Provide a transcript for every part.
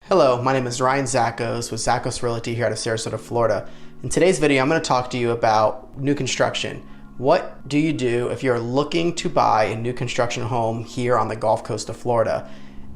Hello, my name is Ryan Zachos with Zachos Realty here out of Sarasota, Florida. In today's video, I'm going to talk to you about new construction. What do you do if you're looking to buy a new construction home here on the Gulf Coast of Florida?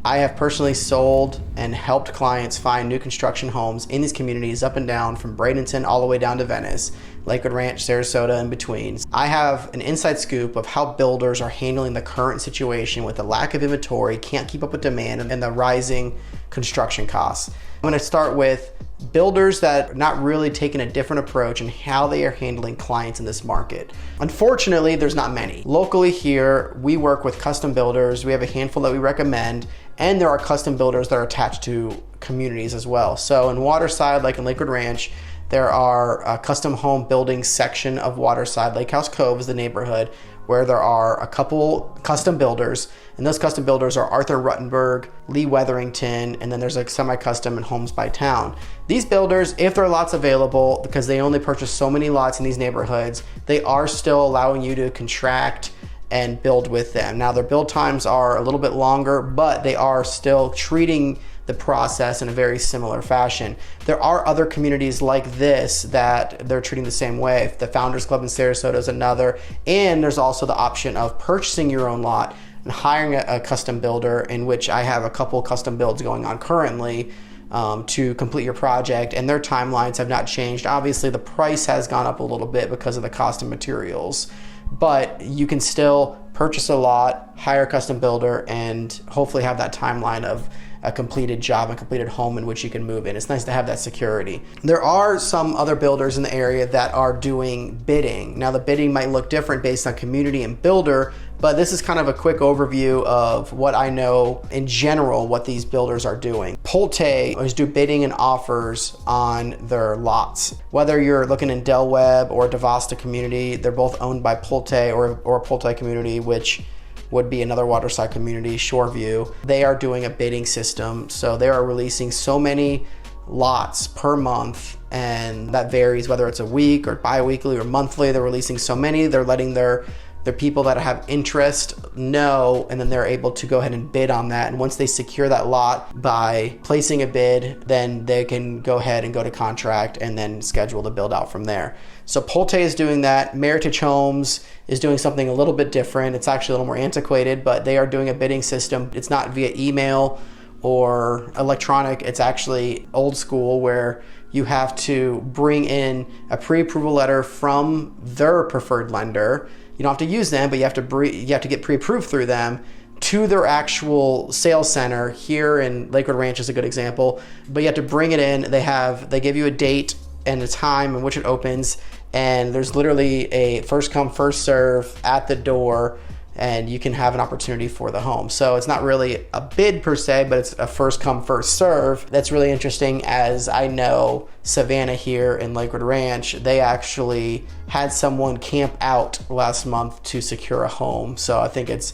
I have personally sold and helped clients find new construction homes in these communities up and down from Bradenton all the way down to Venice, Lakewood Ranch, Sarasota, and between. I have an inside scoop of how builders are handling the current situation with the lack of inventory, can't keep up with demand, and the rising construction costs. I'm going to start with builders that are not really taking a different approach in how they are handling clients in this market. Unfortunately, there's not many. Locally here, we work with custom builders. We have a handful that we recommend, and there are custom builders that are attached to communities as well. So in Waterside, like in Lakewood Ranch, there are a custom home building section of Waterside. Lake House Cove is the neighborhood where there are a couple custom builders, and those custom builders are Arthur Ruttenberg, Lee Weatherington, and then there's like semi-custom and Homes by Town. These builders, if there are lots available, because they only purchase so many lots in these neighborhoods, they are still allowing you to contract and build with them. Now their build times are a little bit longer, but they are still treating the process in a very similar fashion. There are other communities like this that they're treating the same way. The Founders Club in Sarasota is another, and there's also the option of purchasing your own lot and hiring a custom builder, in which I have a couple custom builds going on currently to complete your project, and their timelines have not changed. Obviously the price has gone up a little bit because of the cost of materials, but you can still purchase a lot, hire a custom builder, and hopefully have that timeline of a completed job, a completed home in which you can move in. It's nice to have that security. There are some other builders in the area that are doing bidding. Now the bidding might look different based on community and builder, but this is kind of a quick overview of what I know in general what these builders are doing. Pulte is do bidding and offers on their lots. Whether you're looking in Del Webb or Devasta community, they're both owned by Pulte or Pulte community, which would be another Waterside community, Shoreview. They are doing a bidding system. So they are releasing so many lots per month, and that varies whether it's a week or bi-weekly or monthly. They're releasing so many, they're letting their people that have interest know, and then they're able to go ahead and bid on that. And once they secure that lot by placing a bid, then they can go ahead and go to contract and then schedule the build out from there. So Pulte is doing that. Meritage Homes is doing something a little bit different. It's actually a little more antiquated, but they are doing a bidding system. It's not via email or electronic. It's actually old school, where you have to bring in a pre-approval letter from their preferred lender. You don't have to use them, but you have to get pre-approved through them to their actual sales center. Here in Lakewood Ranch is a good example, but you have to bring it in. They give you a date and a time in which it opens, and there's literally a first come first serve at the door, and you can have an opportunity for the home. So it's not really a bid per se, but it's a first come first serve. That's really interesting, as I know Savannah here in Lakewood Ranch, they actually had someone camp out last month to secure a home. So I think it's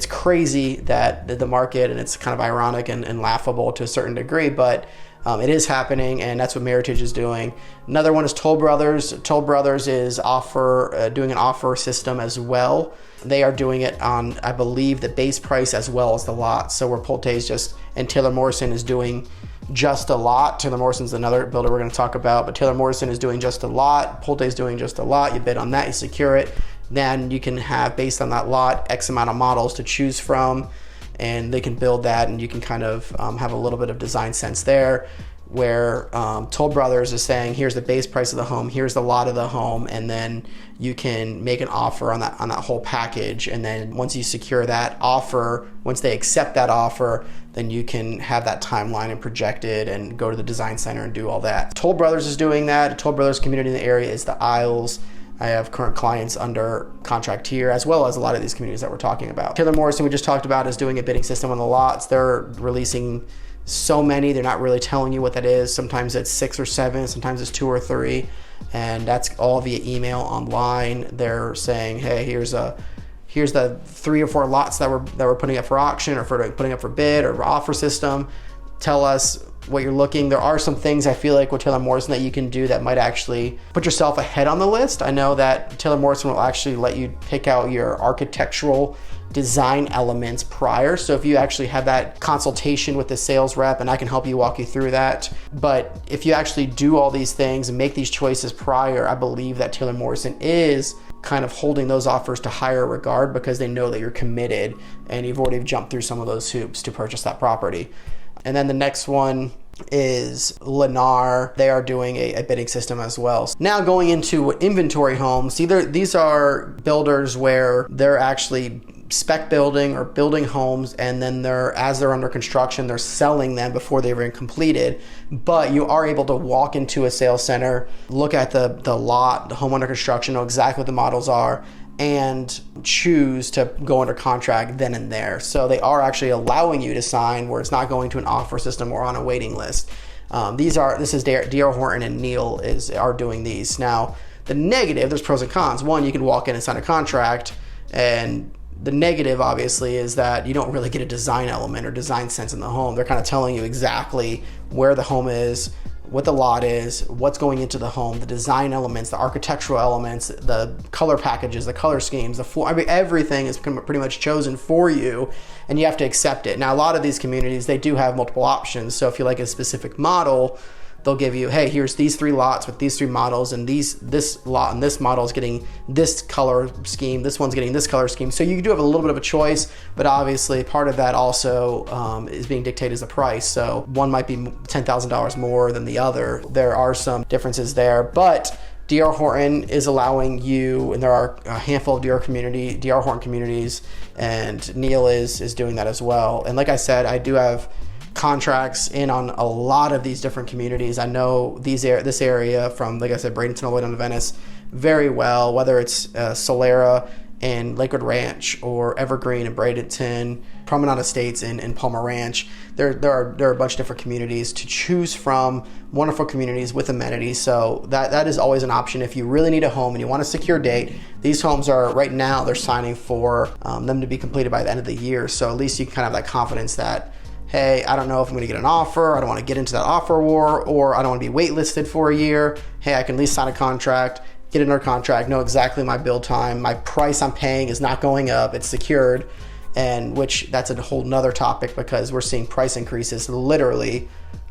crazy that the market, and it's kind of ironic and laughable to a certain degree, but it is happening, and that's what Meritage is doing. Another one is Tol Brothers. Tol Brothers is doing an offer system as well. They are doing it on, I believe, the base price as well as the lot. So where Pulte is and Taylor Morrison is doing just a lot. Taylor Morrison's another builder we're going to talk about, but Taylor Morrison is doing just a lot. Pulte is doing just a lot. You bid on that, you secure it. Then you can have, based on that lot, X amount of models to choose from, and they can build that, and you can kind of have a little bit of design sense there, where Tol Brothers is saying, here's the base price of the home, here's the lot of the home, and then you can make an offer on that whole package. And then once you secure that offer, once they accept that offer, then you can have that timeline and project it and go to the design center and do all that. Tol Brothers is doing that. A Tol Brothers community in the area is the Isles. I have current clients under contract here, as well as a lot of these communities that we're talking about. Taylor Morrison, we just talked about, is doing a bidding system on the lots. They're releasing so many, they're not really telling you what that is. Sometimes it's 6 or 7, sometimes it's 2 or 3, and that's all via email online. They're saying, hey, here's the 3 or 4 lots that we're putting up for auction, or putting up for bid or offer system. Tell us what you're looking. There are some things I feel like with Taylor Morrison that you can do that might actually put yourself ahead on the list. I know that Taylor Morrison will actually let you pick out your architectural design elements prior. So if you actually have that consultation with the sales rep, and I can help you walk you through that. But if you actually do all these things and make these choices prior, I believe that Taylor Morrison is kind of holding those offers to higher regard because they know that you're committed and you've already jumped through some of those hoops to purchase that property. And then the next one is Lennar. They are doing a bidding system as well. Now going into inventory homes, these are builders where they're actually spec building or building homes, and then as they're under construction, they're selling them before they've been completed. But you are able to walk into a sales center, look at the lot, the home under construction, know exactly what the models are, and choose to go under contract then and there. So they are actually allowing you to sign where it's not going to an offer system or on a waiting list. This is D.R. Horton and Neil are doing these. Now, the negative, there's pros and cons. One, you can walk in and sign a contract, and the negative, obviously, is that you don't really get a design element or design sense in the home. They're kind of telling you exactly where the home is, what the lot is, what's going into the home, the design elements, the architectural elements, the color packages, the color schemes, the floor. I mean, everything is pretty much chosen for you, and you have to accept it. Now, a lot of these communities, they do have multiple options. So if you like a specific model, they'll give you, hey, here's these 3 lots with these 3 models, and this lot and this model is getting this color scheme, this one's getting this color scheme. So you do have a little bit of a choice, but obviously part of that also is being dictated as the price. So one might be $10,000 more than the other. There are some differences there, but D.R. Horton is allowing you, and there are a handful of D.R. Horton communities, and Neil is doing that as well. And like I said, I do have contracts in on a lot of these different communities. I know this area from, like I said, Bradenton all the way down to Venice very well, whether it's Solera and Lakewood Ranch or Evergreen and Bradenton, Promenade Estates in Palmer Ranch. There are a bunch of different communities to choose from, wonderful communities with amenities. So that is always an option if you really need a home and you want a secure date. These homes are, right now, they're signing for them to be completed by the end of the year. So at least you can kind of have that confidence that, hey, I don't know if I'm going to get an offer. I don't want to get into that offer war, or I don't want to be waitlisted for a year. Hey, I can at least sign a contract, get under contract, know exactly my build time. My price I'm paying is not going up. It's secured, and which that's a whole nother topic because we're seeing price increases literally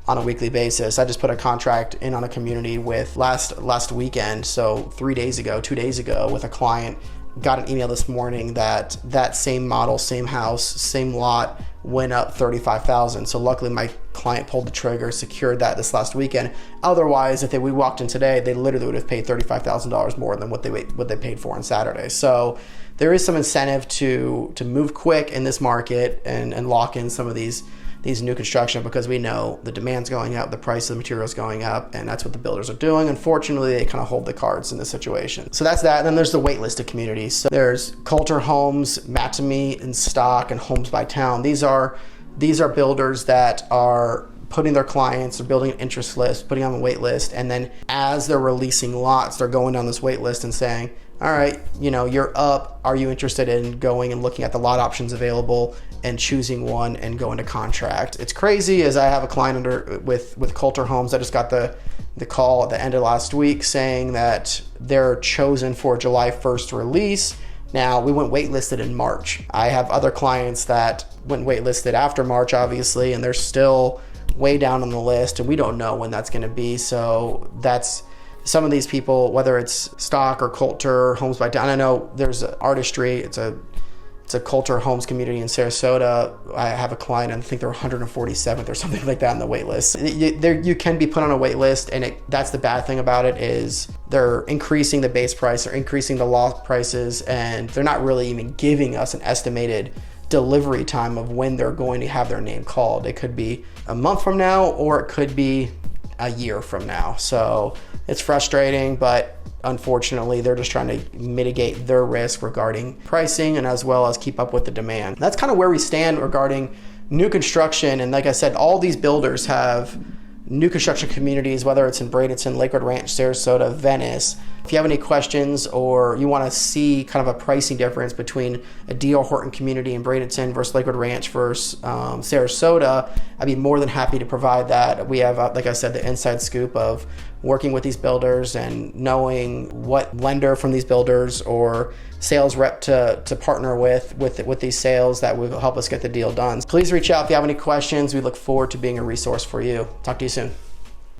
on a weekly basis. I just put a contract in on a community with last weekend, so 2 days ago with a client. Got an email this morning that same model, same house, same lot went up $35,000. So luckily my client pulled the trigger, secured that this last weekend. Otherwise, if we walked in today, they literally would have paid $35,000 more than what they paid for on Saturday. So there is some incentive to move quick in this market and lock in some of these new construction, because we know the demand's going up, the price of the material is going up, and that's what the builders are doing. Unfortunately, they kind of hold the cards in this situation. So that's that. And then there's the wait list of communities. So there's Coulter Homes, Mattamy, and Stock, and Homes by Town. These are builders that are putting their clients, they're building an interest list, putting on a wait list, and then as they're releasing lots, they're going down this wait list and saying, all right, you're up. Are you interested in going and looking at the lot options available and choosing one and going to contract? It's crazy, as I have a client with Coulter Homes. I just got the call at the end of last week saying that they're chosen for July 1st release. Now, we went waitlisted in March. I have other clients that went waitlisted after March, obviously, and they're still way down on the list, and we don't know when that's going to be. So that's some of these people, whether it's Stock or Coulter, Homes by Town. I know there's Artistry. It's a Coulter Homes community in Sarasota. I have a client, and I think they're 147th or something like that on the wait list. You can be put on a wait list, and that's the bad thing about it, is they're increasing the base price, they're increasing the lot prices, and they're not really even giving us an estimated delivery time of when they're going to have their name called. It could be a month from now, or it could be a year from now. So it's frustrating, but unfortunately, they're just trying to mitigate their risk regarding pricing and as well as keep up with the demand. That's kind of where we stand regarding new construction. And like I said, all these builders have new construction communities, whether it's in Bradenton, Lakewood Ranch, Sarasota, Venice. If you have any questions or you want to see kind of a pricing difference between a D.R. Horton community in Bradenton versus Lakewood Ranch versus Sarasota, I'd be more than happy to provide that. We have, like I said, the inside scoop of working with these builders and knowing what lender from these builders or sales rep to partner with these sales that will help us get the deal done. Please reach out if you have any questions. We look forward to being a resource for you. Talk to you soon.